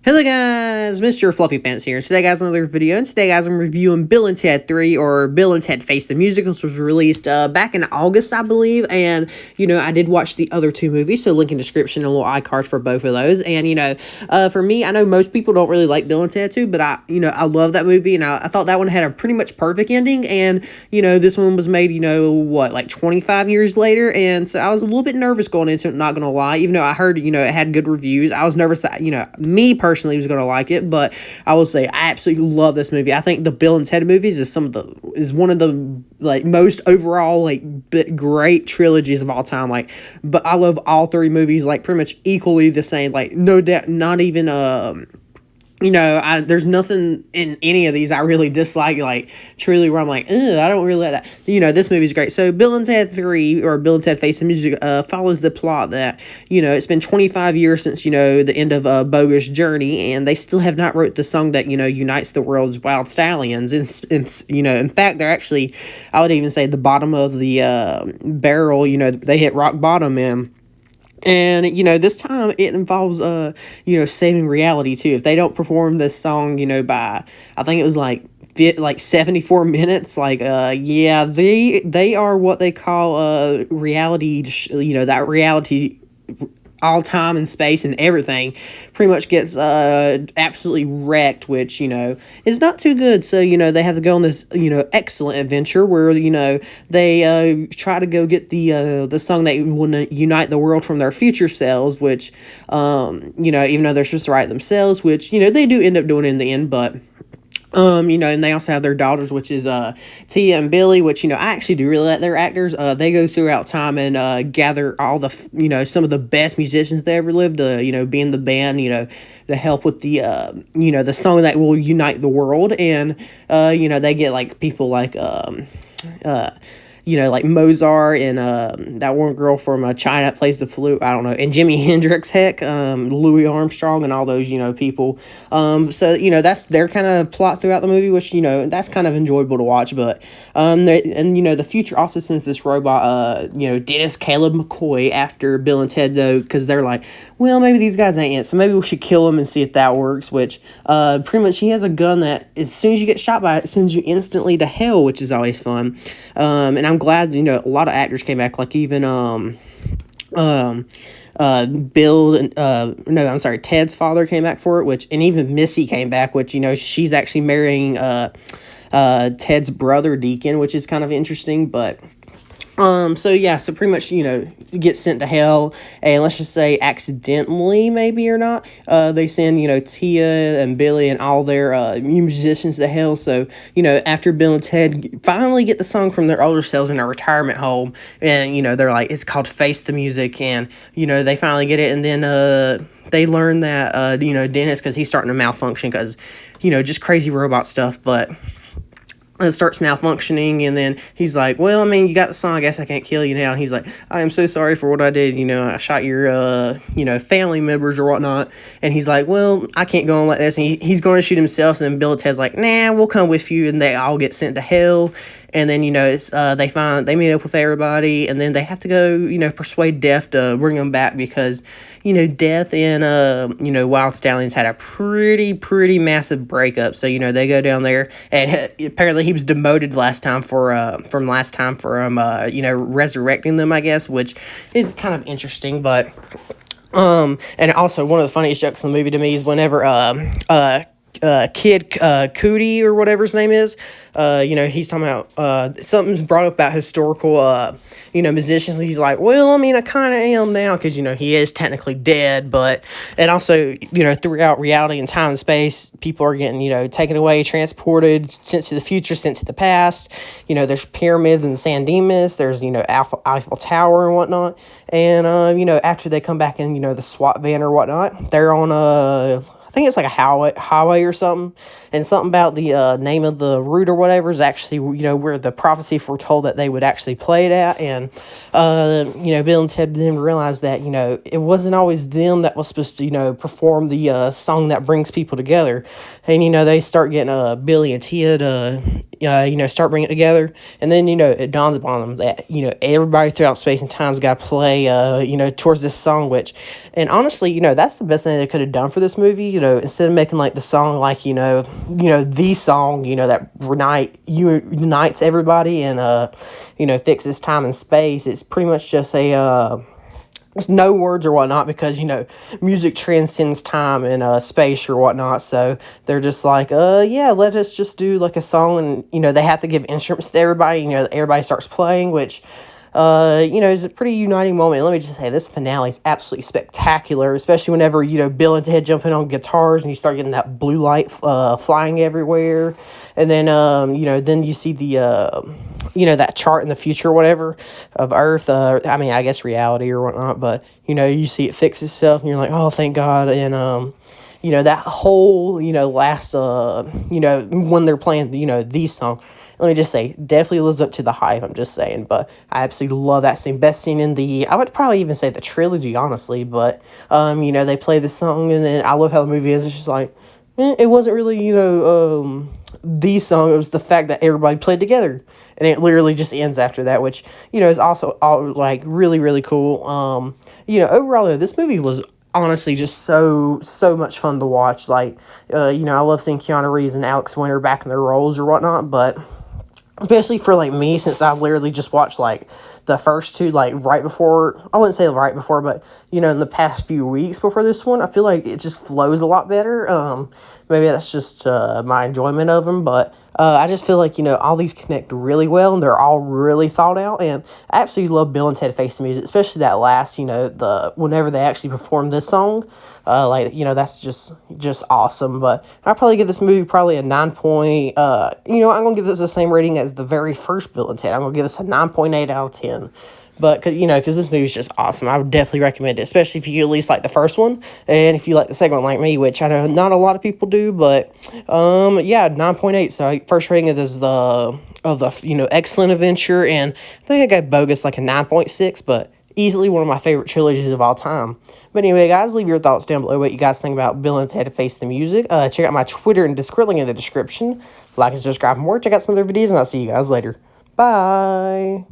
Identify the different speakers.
Speaker 1: Hello guys, Mr. Fluffy Pants here. Today guys, another video, and today guys I'm reviewing Bill and Ted 3, or Bill and Ted Face the Musical, which was released back in August, I believe, and, I did watch the other two movies, so link in description and little iCards for both of those, and, for me, I know most people don't really like Bill and Ted 2, but I love that movie, and I thought that one had a pretty much perfect ending, and, this one was made, like 25 years later, and so I was a little bit nervous going into it, not gonna lie, even though I heard, it had good reviews. I was nervous that, me personally was gonna like it, but I will say I absolutely love this movie. I think the Bill and Ted movies is one of the most overall great trilogies of all time. But I love all three movies pretty much equally the same. No doubt, not even there's nothing in any of these I really dislike, truly, where I'm like, ugh, I don't really like that. This movie's great. So, Bill and Ted 3, or Bill and Ted Face the Music, follows the plot that, it's been 25 years since, the end of Bogus Journey, and they still have not wrote the song that, unites the world's wild stallions. In fact, they're actually, I would even say, the bottom of the barrel, they hit rock bottom, and, this time it involves, saving reality, too. If they don't perform this song, by, I think it was, 74 minutes, they are what they call, reality, that reality all time and space and everything pretty much gets absolutely wrecked, which is not too good. So they have to go on this excellent adventure where they try to go get the song that will unite the world from their future selves, which even though they're supposed to write themselves, which they do end up doing in the end, but and they also have their daughters, which is Tia and Billy, which I actually do really like their actors. They go throughout time and gather all the some of the best musicians that ever lived to be in the band, to help with the the song that will unite the world. And they get people like Mozart and that one girl from China that plays the flute, I don't know, and Jimi Hendrix, Louis Armstrong, and all those, people. So, that's their kind of plot throughout the movie, which, that's kind of enjoyable to watch. But, the future also sends this robot, Dennis Caleb McCoy after Bill and Ted, though, because they're like, well, maybe these guys ain't it, so maybe we should kill him and see if that works, which, pretty much he has a gun that, as soon as you get shot by it, sends you instantly to hell, which is always fun. And I'm glad, a lot of actors came back, even, Bill and no, I'm sorry, Ted's father came back for it, and even Missy came back, which, she's actually marrying, Ted's brother Deacon, which is kind of interesting, but... so pretty much, get sent to hell, and let's just say accidentally, maybe or not, they send, Tia and Billy and all their, musicians to hell. So, after Bill and Ted finally get the song from their older selves in a retirement home, and, they're like, it's called Face the Music, and, they finally get it, and then, they learn that, Dennis, because he's starting to malfunction, because, just crazy robot stuff, but... It starts malfunctioning, and then he's like, well, I mean, you got the song, I guess I can't kill you now. And he's like, I am so sorry for what I did, I shot your, family members or whatnot. And he's like, well, I can't go on like this. And he's going to shoot himself, and then Bill and Ted's like, nah, we'll come with you, and they all get sent to hell. And then, it's, they meet up with everybody, and then they have to go, persuade Death to bring them back, because, Death and, Wild Stallions had a pretty massive breakup. So, they go down there, and apparently he was demoted last time for resurrecting them, I guess, which is kind of interesting, but, and also one of the funniest jokes in the movie to me is whenever, Kid Cudi or whatever his name is, he's talking about something's brought up about historical musicians. He's like, well, I mean, I kind of am now, because he is technically dead, but and also throughout reality and time and space, people are getting taken away, transported, sent to the future, sent to the past. There's pyramids in San Dimas, there's Eiffel Tower and whatnot, and after they come back in the SWAT van or whatnot, they're on I think it's like a highway or something, and something about the name of the route or whatever is actually, where the prophecy foretold that they would actually play it at, and, Bill and Ted didn't realize that, it wasn't always them that was supposed to, perform the song that brings people together, and, they start getting Billy and Tia to, start bringing it together, and then, it dawns upon them that, everybody throughout space and time's got to play, towards this song, and honestly, that's the best thing they could have done for this movie, instead of making like the song like, the song, that unites everybody and, fixes time and space, it's pretty much just it's no words or whatnot because, music transcends time and space or whatnot. So they're just like, yeah, let us just do like a song. And, they have to give instruments to everybody, everybody starts playing, which, is a pretty uniting moment. Let me just say, this finale is absolutely spectacular, especially whenever, Bill and Ted jump in on guitars and you start getting that blue light flying everywhere. And then, then you see that chart in the future or whatever of Earth. I guess reality or whatnot, but, you see it fix itself and you're like, oh, thank God. And, that whole, last, when they're playing, the song, let me just say, definitely lives up to the hype, I'm just saying, but I absolutely love that scene. Best scene in I would probably even say the trilogy, honestly, but, they play the song, and then I love how the movie is. It's just like, it wasn't really, the song, it was the fact that everybody played together, and it literally just ends after that, which, is also, like, really, really cool. Overall, though, this movie was honestly just so much fun to watch. Like, I love seeing Keanu Reeves and Alex Winter back in their roles or whatnot, but especially for like me, since I've literally just watched like the first two, like right before, I wouldn't say right before, but in the past few weeks before this one, I feel like it just flows a lot better. Maybe that's just my enjoyment of them, but I just feel like, all these connect really well and they're all really thought out. And I absolutely love Bill and Ted Face the Music, especially that last, whenever they actually performed this song. That's just awesome. But I'd probably give this movie probably a 9 point, I'm going to give this the same rating as the very first Bill and Ted. I'm going to give this a 9.8 out of 10. But, because this movie is just awesome. I would definitely recommend it, especially if you at least like the first one. And if you like the second one like me, which I know not a lot of people do, but, yeah, 9.8. So, first rating is Excellent Adventure. And I think I got Bogus like a 9.6, but easily one of my favorite trilogies of all time. But anyway, guys, leave your thoughts down below what you guys think about Bill and Ted Face the Music. Check out my Twitter and Discord link in the description. Like and subscribe for more. Check out some other videos, and I'll see you guys later. Bye.